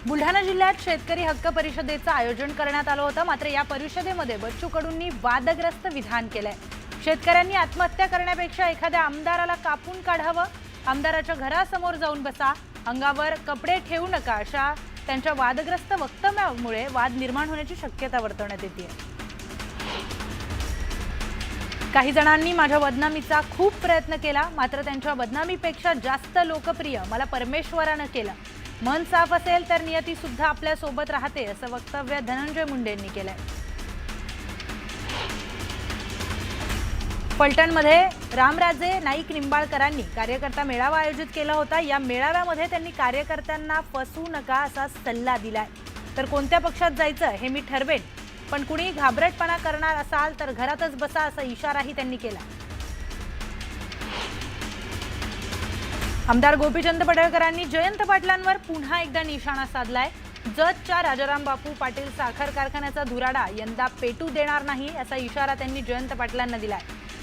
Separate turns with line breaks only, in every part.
बुलढाणा जिल्ह्यात शेतकरी हक्क परिषदेचं आयोजन करण्यात आलं होतं। मात्र या परिषदेमध्ये बच्चू कडूंनी वादग्रस्त विधान केलंय। शेतकऱ्यांनी आत्महत्या करण्यापेक्षा एखाद्या आमदाराला कापून काढावं, आमदाराच्या घरासमोर जाऊन बसा, अंगावर कपडे ठेवू नका, अशा त्यांच्या वादग्रस्त वक्तव्यामुळे वाद निर्माण होण्याची शक्यता वर्तवण्यात येते। काही जणांनी माझ्या बदनामीचा खूप प्रयत्न केला, मात्र त्यांच्या बदनामीपेक्षा जास्त लोकप्रिय मला परमेश्वरानं केलं। मन साफ असेल तर नियती सुद्धा आपल्या सोबत राहते, असं वक्तव्य धनंजय मुंडेंनी केलंय। फलटणमध्ये रामराजे नाईक निंबाळकरांनी कार्यकर्ता मेळावा आयोजित केला होता। या मेळाव्यामध्ये त्यांनी कार्यकर्त्यांना फसू नका असा सल्ला दिलाय। तर कोणत्या पक्षात जायचं हे मी ठरवेन, पण कुणी घाबरटपणा करणार असाल तर घरातच बसा, असा इशाराही त्यांनी केला। आमदार गोपीचंद पडळकरांनी जयंत पाटलांवर पुन्हा एकदा निशाणा साधलाय। जतच्या राजाराम बापू पाटील साखर कारखान्याचा धुराडा यंदा पेटू देणार नाही, असा इशारा त्यांनी जयंत पाटलांना दिलाय।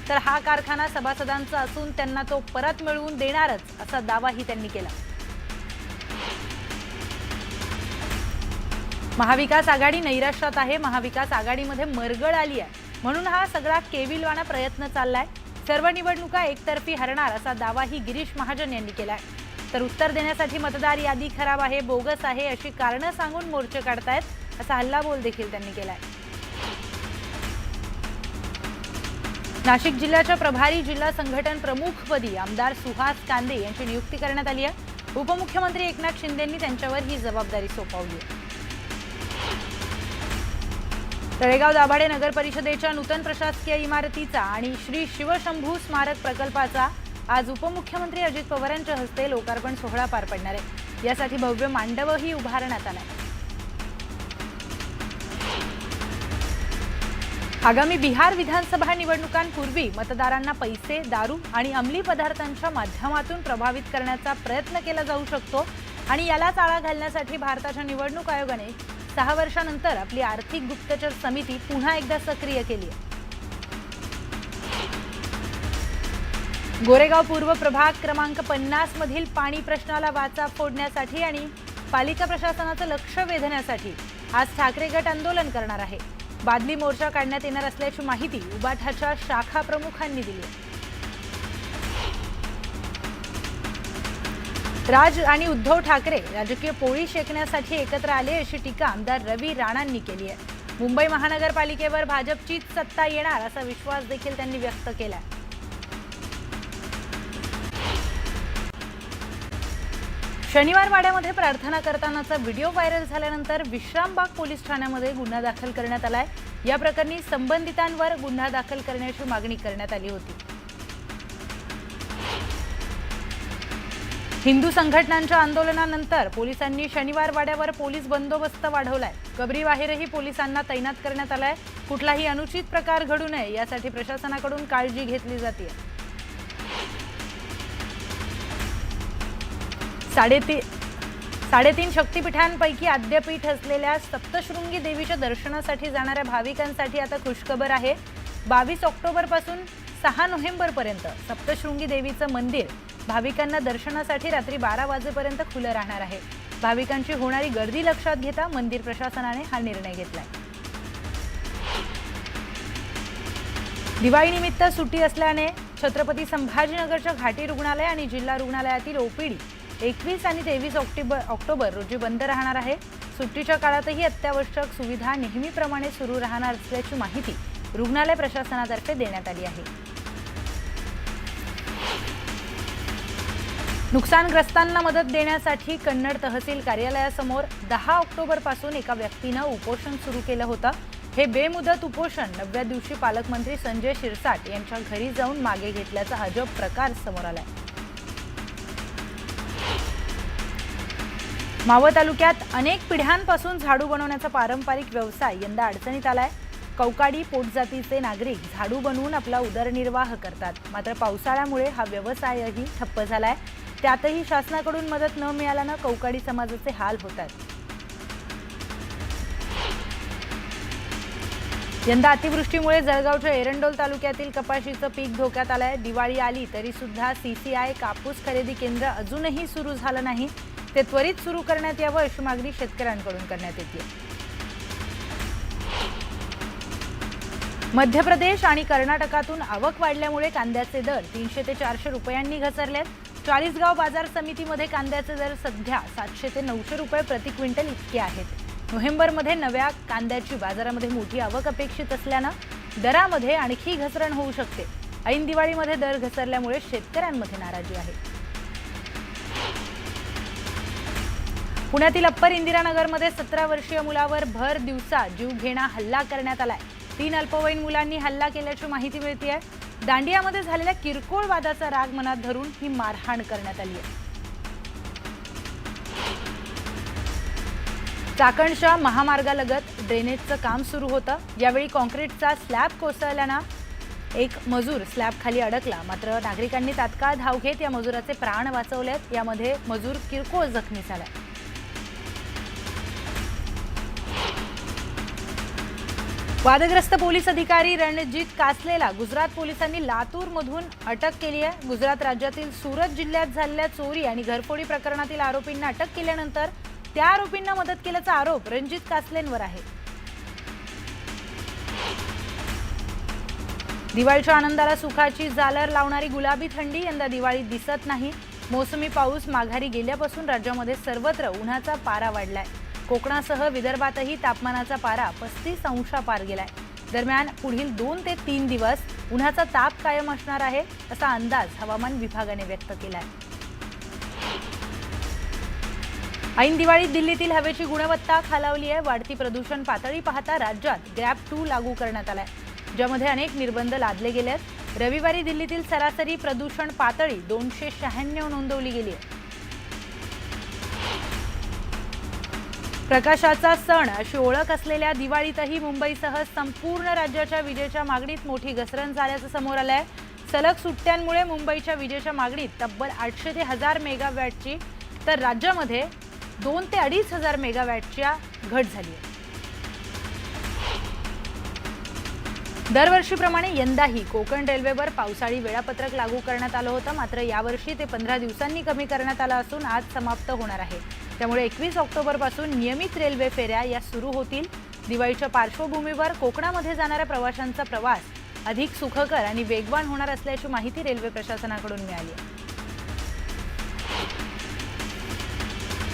तर हा कारखाना सभासदांचा असून त्यांना तो परत मिळवून देणारच, असा दावाही त्यांनी केला। महाविकास आघाडी नैराश्यात आहे। महाविकास आघाडीमध्ये मरगळ आली आहे, म्हणून हा सगळा केविलवाणा प्रयत्न चाललाय। सर्व निवडणुका एकतर्फी हरणार, असा दावाही गिरीश महाजन यांनी केलाय। तर उत्तर देण्यासाठी मतदार यादी खराब आहे, बोगस आहे, अशी कारणं सांगून मोर्चे काढतायत, असा हल्लाबोल देखील त्यांनी केलाय। नाशिक जिल्ह्याच्या प्रभारी जिल्हा संघटन प्रमुखपदी आमदार सुहास कांदे यांची नियुक्ती करण्यात आली आहे। उपमुख्यमंत्री एकनाथ शिंदेंनी त्यांच्यावर ही जबाबदारी सोपवली आहे। तळेगाव दाभाडे नगर परिषदेच्या नूतन प्रशासकीय इमारतीचा आणि श्री शिवशंभू स्मारक प्रकल्पाचा आज उपमुख्यमंत्री अजित पवारांच्या हस्ते लोकार्पण सोहळा पार पडणार आहे। यासाठी भव्य मांडवही उभारण्यात आला आहे। आगामी बिहार विधानसभा निवडणुकांपूर्वी मतदारांना पैसे, दारू आणि अंमली पदार्थांच्या माध्यमातून प्रभावित करण्याचा प्रयत्न केला जाऊ शकतो आणि यालाच आळा घालण्यासाठी भारताच्या निवडणूक आयोगाने 6 वर्षांनंतर आपली आर्थिक गुप्तचर समिती पुन्हा एकदा सक्रिय केली आहे। गोरेगाव पूर्व प्रभाग क्रमांक 50 मधील पाणी प्रश्नाला वाचा फोडण्यासाठी आणि पालिका प्रशासनाचं लक्ष वेधण्यासाठी आज ठाकरे गट आंदोलन करणार आहे। बादली मोर्चा काढण्यात येणार असल्याची माहिती उबाठाच्या शाखा प्रमुखांनी दिली आहे। राज आणि उद्धव ठाकरे राजकीय पोळी शेकण्यासाठी एकत्र आले, अशी टीका आमदार रवी राणांनी केली आहे। मुंबई महानगरपालिकेवर भाजपचीच सत्ता येणार, असा विश्वास देखील त्यांनी व्यक्त केला। शनिवार वाड्यामध्ये प्रार्थना करतानाचा व्हिडिओ व्हायरल झाल्यानंतर विश्रामबाग पोलीस ठाण्यामध्ये गुन्हा दाखल करण्यात आलाय। या प्रकरणी संबंधितांवर गुन्हा दाखल करण्याची मागणी करण्यात आली होती। हिंदू संघटनांच्या आंदोलनानंतर पोलिसांनी शनिवार वाड्यावर पोलीस बंदोबस्त वाढवलाय। कबरीबाहेरही पोलिसांना तैनात करण्यात आलाय। कुठलाही अनुचित प्रकार घडू नये यासाठी प्रशासनाकडून काळजी घेतली जाते। 3.5 शक्तिपीठांपैकी आद्यपीठ असलेल्या सप्तशृंगी देवीच्या दर्शनासाठी जाणाऱ्या भाविकांसाठी आता खुशखबर आहे। 22 ऑक्टोबरपासून 6 नोव्हेंबरपर्यंत सप्तशृंगी देवीचं मंदिर भाविकांना दर्शनासाठी रात्री 12 वाजेपर्यंत खुलं राहणार आहे। भाविकांची होणारी गर्दी लक्षात घेता मंदिर प्रशासनाने हा निर्णय घेतलाय। दिवाळीनिमित्त सुट्टी असल्याने छत्रपती संभाजीनगरच्या घाटी रुग्णालय आणि जिल्हा रुग्णालयातील ओपीडी 21 आणि 23 ऑक्टोबर रोजी बंद राहणार आहे। सुट्टीच्या काळातही अत्यावश्यक सुविधा नेहमीप्रमाणे सुरू राहणार असल्याची माहिती रुग्णालय प्रशासनातर्फे देण्यात आली आहे। नुकसानग्रस्तांना मदत देण्यासाठी कन्नड तहसील कार्यालयासमोर 10 ऑक्टोबरपासून एका व्यक्तीने उपोषण सुरू केलं होतं। हे बेमुदत उपोषण 9व्या दिवशी पालकमंत्री संजय शिरसाट यांच्या घरी जाऊन मागे घेतल्याचा अजब प्रकार समोर आलाय। मावळ तालुक्यात अनेक पिढ्यांपासून झाडू बनवण्याचा पारंपरिक व्यवसाय यंदा अडचणीत आलाय। कौकाडी पोटजातीचे नागरिक झाडू बनवून आपला उदरनिर्वाह करतात, मात्र पावसाळ्यामुळे हा व्यवसायही ठप्प झालाय। त्यातही शासनाकडून मदत न मिळाल्याने कौकाडी समाजाचे हाल होतात। यंदा अतिवृष्टीमुळे जळगावच्या एरंडोल तालुक्यातील कपाशीचं पीक धोक्यात आलंय। दिवाळी आली तरी सुद्धा सीसीआय कापूस खरेदी केंद्र अजूनही सुरू झालं नाही। ते त्वरित सुरू करण्यात यावं अशी मागणी शेतकऱ्यांकडून करण्यात येते। मध्य प्रदेश आणि कर्नाटकातून आवक वाढल्यामुळे कांद्याचे दर 300 ते 400 रुपयांनी घसरलेत। चाळीसगाव बाजार समितीमध्ये कांद्याचे दर सध्या 700 ते 900 रुपये प्रति क्विंटल इतके आहेत। नोव्हेंबरमध्ये नव्या कांद्याची बाजारामध्ये मोठी आवक अपेक्षित असल्यानं दरामध्ये आणखी घसरण होऊ शकते। ऐन दिवाळीमध्ये दर घसरल्यामुळे शेतकऱ्यांमध्ये नाराजी आहे। पुण्यातील अप्पर इंदिरानगरमध्ये 17 वर्षीय मुलावर भर दिवसा जीवघेणा हल्ला करण्यात आलाय। 3 अल्पवयीन मुलांनी हल्ला केल्याची माहिती मिळते। दांडियामध्ये झालेल्या किरकोळ वादाचा राग मनात धरून ही मारहाण करण्यात आली आहे। चाकणच्या महामार्गालगत ड्रेनेजचं काम सुरू होतं। यावेळी कॉन्क्रीटचा स्लॅब कोसळल्यानं एक मजूर स्लॅब खाली अडकला, मात्र नागरिकांनी तात्काळ धाव घेत या मजुराचे प्राण वाचवलेत। यामध्ये मजूर किरकोळ जखमी झाला। वादग्रस्त पोलीस अधिकारी रणजित कासलेला गुजरात पोलिसांनी लातूरमधून अटक केली आहे। गुजरात राज्यातील सुरत जिल्ह्यात झालेल्या चोरी आणि घरफोडी प्रकरणातील आरोपींना अटक केल्यानंतर त्या आरोपींना मदत केल्याचा आरोप रणजित कासलेंवर आहे। दिवाळीच्या आनंदाला सुखाची झालर लावणारी गुलाबी थंडी यंदा दिवाळीत दिसत नाही। मोसमी पाऊस माघारी गेल्यापासून राज्यामध्ये सर्वत्र उन्हाचा पारा वाढलाय। कोकणासह विदर्भातही तापमानाचा पारा 35 अंशापार गेलाय। दरम्यान पुढील 2 ते 3 दिवस उन्हाचा ताप कायम असणार आहे असा अंदाज हवामान विभागाने व्यक्त केलाय। ऐन दिवाळीत दिल्लीतील हवेची गुणवत्ता खालावली आहे। वाढती प्रदूषण पातळी पाहता राज्यात गॅप 2 लागू करण्यात आलाय, ज्यामध्ये अनेक निर्बंध लादले गेले आहेत। रविवारी दिल्लीतील सरासरी प्रदूषण पातळी 296 नोंदवली गेली आहे। प्रकाशाचा सण अशी ओळख असलेल्या दिवाळीतही मुंबईसह संपूर्ण राज्याच्या विजेच्या मागणीत मोठी घसरण झाल्याचं समोर आलंय। सलग सुट्ट्यांमुळे मुंबईच्या विजेच्या मागणीत तब्बल 800 ते 1000 मेगावॅटची तर राज्यामध्ये 2 ते 2500 मेगावॅटच्या घट झाली आहे। दरवर्षीप्रमाणे यंदाही कोकण रेल्वेवर पावसाळी वेळापत्रक लागू करण्यात आलं होतं, मात्र यावर्षी ते 15 दिवसांनी कमी करण्यात आलं असून आज समाप्त होणार आहे। त्यामुळे 21 ऑक्टोबरपासून नियमित रेल्वे फेऱ्या या सुरू होतील। दिवाळीच्या पार्श्वभूमीवर कोकणामध्ये जाणाऱ्या प्रवाशांचा प्रवास अधिक सुखकर आणि वेगवान होणार असल्याची माहिती रेल्वे प्रशासनाकडून मिळाली आहे।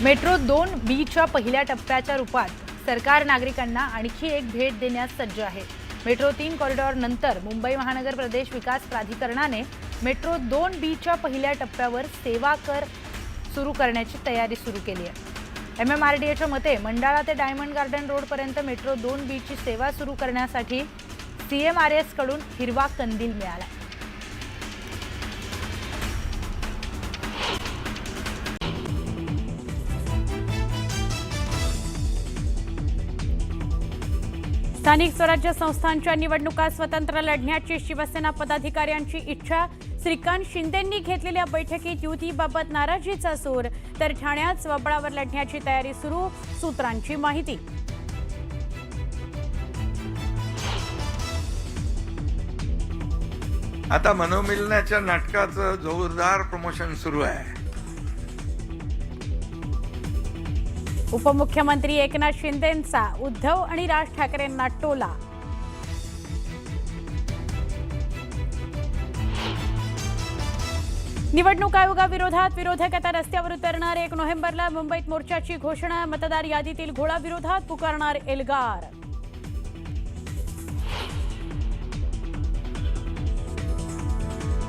मेट्रो 2B पहिल्या टप्प्याच्या रूपात सरकार नागरिकांना आणखी एक भेट देण्यास सज्ज आहे। मेट्रो 3 कॉरिडॉर नंतर मुंबई महानगर प्रदेश विकास प्राधिकरणाने मेट्रो 2B पहिल्या टप्प्यावर सेवा कर सुरू करण्याची तयारी सुरू केली आहे। MMRDAच्या मते मंडाळा ते डायमंड गार्डन रोड पर्यंत मेट्रो 2B सेवा सुरू करण्यासाठी CMRS कडून हिरवा कंदील मिळाला।
स्थानिक स्वराज्य संस्थांच्या निवडणुका स्वतंत्र लढण्याची शिवसेना पदाधिकाऱ्यांची इच्छा। श्रीकांत शिंदेंनी घेतलेल्या बैठकीत युतीबाबत नाराजीचा सूर, तर ठाण्यात स्वबळावर लढण्याची तयारी सुरू, सूत्रांची माहिती।
आता मनोमिलनाच्या नाटकाचं जोरदार प्रमोशन सुरू आहे।
उपमुख्यमंत्री एकनाथ शिंदेंचा उद्धव आणि राज ठाकरेंना टोला। निवडणूक आयोगाविरोधात विरोधक आता रस्त्यावर उतरणार। 1 नोव्हेंबरला मुंबईत मोर्चाची घोषणा। मतदार यादीतील घोळाविरोधात पुकारणार एल्गार।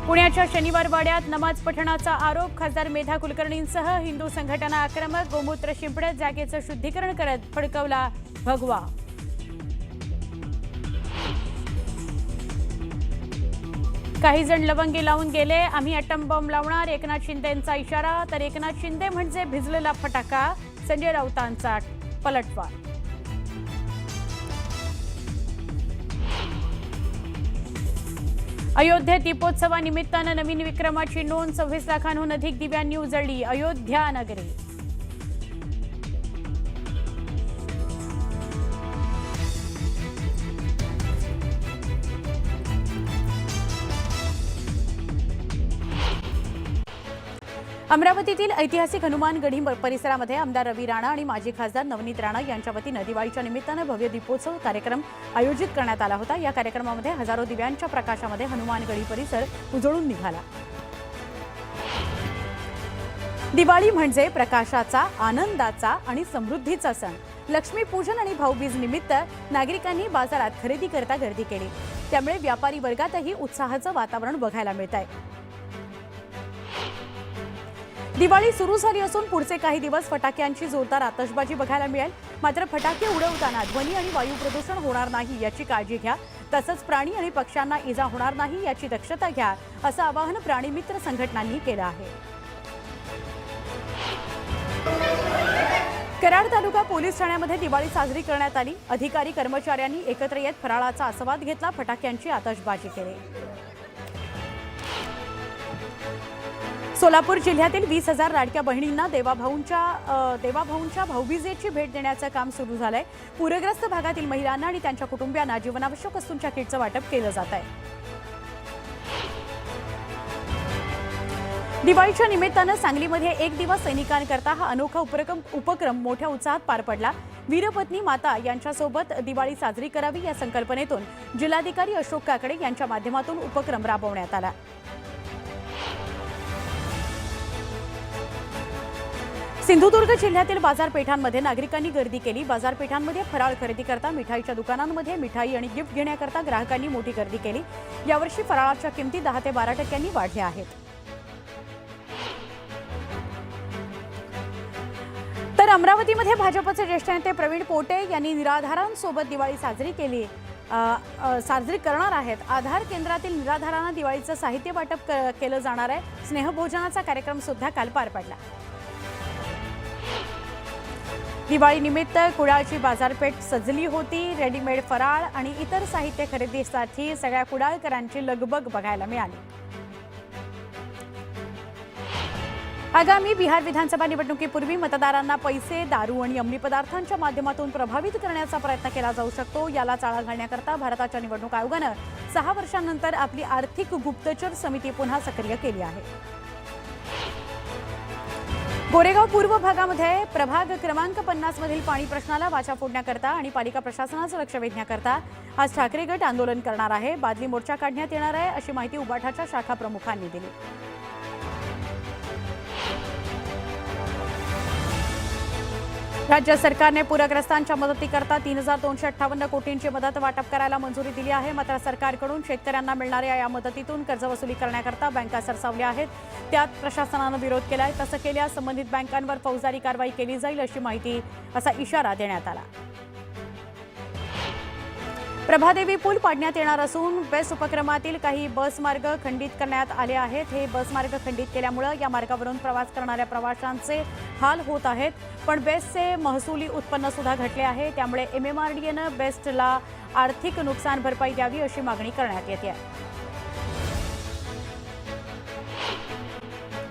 पुण्याच्या शनिवार वाड्यात नमाज पठणाचा आरोप। खासदार मेधा कुलकर्णींसह हिंदू संघटना आक्रमक। गोमूत्र शिंपडत जागेचं शुद्धीकरण करत फडकवला भगवा। काही जण लवंगी लावून गेले, आम्ही अटम बॉम्ब लावणार, एकनाथ शिंदेंचा इशारा। तर एकनाथ शिंदे म्हणजे भिजलेला फटाका, संजय राऊतांचा पलटवार। अयोध्येत दीपोत्सवानिमित्तानं नवीन विक्रमाची नोंद। 26 लाखांहून अधिक दिव्यांनी उजळली अयोध्या नगरी। अमरावतीतील ऐतिहासिक हनुमानगढी परिसरामध्ये आमदार रवी राणा आणि माजी खासदार नवनीत राणा यांच्या वतीनं दिवाळीच्या निमित्तानं भव्य दीपोत्सव कार्यक्रम आयोजित करण्यात आला होता। या कार्यक्रमामध्ये हजारो दिव्यांच्या प्रकाशामध्ये हनुमानगढी परिसर उजळून निघाला। दिवाळी म्हणजे प्रकाशाचा, आनंदाचा आणि समृद्धीचा सण। लक्ष्मीपूजन आणि भाऊबीज निमित्त नागरिकांनी बाजारात खरेदी करता गर्दी केली, त्यामुळे व्यापारी वर्गातही उत्साहाचं वातावरण बघायला मिळत आहे। दिवाळी सुरू झाली असून पुढचे काही दिवस फटाक्यांची जोरदार आतषबाजी बघायला मिळेल। मात्र फटाके उडवताना ध्वनी आणि वायू प्रदूषण होणार नाही याची काळजी घ्या, तसंच प्राणी आणि पक्ष्यांना इजा होणार नाही याची दक्षता घ्या, असं आवाहन प्राणीमित्र संघटनांनी केलं आहे। कराड तालुका पोलीस ठाण्यामध्ये दिवाळी साजरी करण्यात आली। अधिकारी कर्मचाऱ्यांनी एकत्र येत फराळाचा आस्वाद घेतला, फटाक्यांची आतषबाजी केली। सोलापूर जिल्ह्यातील 20,000 लाडक्या बहिणींना देवाभाऊंच्या भाऊबीजेची भेट देण्याचं काम सुरू झालंय। पूरग्रस्त भागातील महिलांना आणि त्यांच्या कुटुंबियांना जीवनावश्यक वस्तूंच्या किटचं वाटप केलं जात आहे। दिवाळीच्या निमित्तानं सांगलीमध्ये एक दिवस सैनिकांकरता हा अनोखा उपक्रम मोठ्या उत्साहात पार पडला। वीरपत्नी माता यांच्यासोबत दिवाळी साजरी करावी या संकल्पनेतून जिल्हाधिकारी अशोक काकडे यांच्या माध्यमातून उपक्रम राबवण्यात आला। सिंधुदुर्ग जिल्ह्यातील बाजारपेठांमध्ये नागरिकांनी गर्दी केली। बाजारपेठांमध्ये फराळ खरेदी करता, मिठाईच्या दुकानांमध्ये मिठाई आणि गिफ्ट घेण्याकरता ग्राहकांनी मोठी गर्दी केली। यावर्षी फराळाच्या किमती 10 ते 12% वाढल्या आहेत। तर अमरावतीमध्ये भाजपचे ज्येष्ठ नेते प्रवीण पोटे यांनी निराधारांसोबत दिवाळी साजरी करणार आहेत। आधार केंद्रातील निराधारांना दिवाळीचं साहित्य वाटप केलं जाणार आहे। स्नेहभोजनाचा कार्यक्रम सुद्धा काल पार पडला। दिवाळीनिमित्त कुडाळची बाजारपेठ सजली होती। रेडीमेड फराळ आणि इतर साहित्य खरेदीसाठी सगळ्या कुडाळकरांची लगबग बघायला मिळाली। आगामी बिहार विधानसभा निवडणुकीपूर्वी मतदारांना पैसे, दारू आणि अंमली पदार्थांच्या माध्यमातून प्रभावित करण्याचा प्रयत्न केला जाऊ शकतो। याला चाळा घालण्याकरता भारताच्या निवडणूक आयोगानं 6 वर्षांनंतर आपली आर्थिक गुप्तचर समिती पुन्हा सक्रिय केली आहे। गोरेगाव पूर्व भागामध्ये प्रभाग क्रमांक 50 मधील पाणी प्रश्नाला वाचा फोडण्याकरता आणि पालिका प्रशासनाचं लक्ष वेधण्याकरता आज ठाकरे गट आंदोलन करणार आहे। बादली मोर्चा काढण्यात येणार आहे, अशी माहिती उबाठाच्या शाखा प्रमुखांनी दिली। राज्य सरकारने पूरग्रस्तांच्या मदतीकरता 3,258 कोटींची मदत वाटप करायला मंजुरी दिली आहे। मात्र सरकारकडून शेतकऱ्यांना मिळणाऱ्या या मदतीतून कर्जवसुली करण्याकरता बँका सरसावल्या आहेत। त्यात प्रशासनानं विरोध केलाय। तसं केल्यास संबंधित बँकांवर फौजदारी कारवाई केली जाईल, असा इशारा देण्यात आला। प्रभादेवी पूल पाडण्यात येणार असून बेस्ट उपक्रमातील काही बस मार्ग खंडित करण्यात आले आहेत। हे बस मार्ग खंडित केल्यामुळे या मार्गावरून प्रवास करणाऱ्या प्रवाशांचे हाल होत आहेत। पण बेस्टचे महसुली उत्पन्न सुद्धा घटले आहे, त्यामुळे MMRDAनं बेस्टला आर्थिक नुकसान भरपाई द्यावी अशी मागणी करण्यात येते आहे।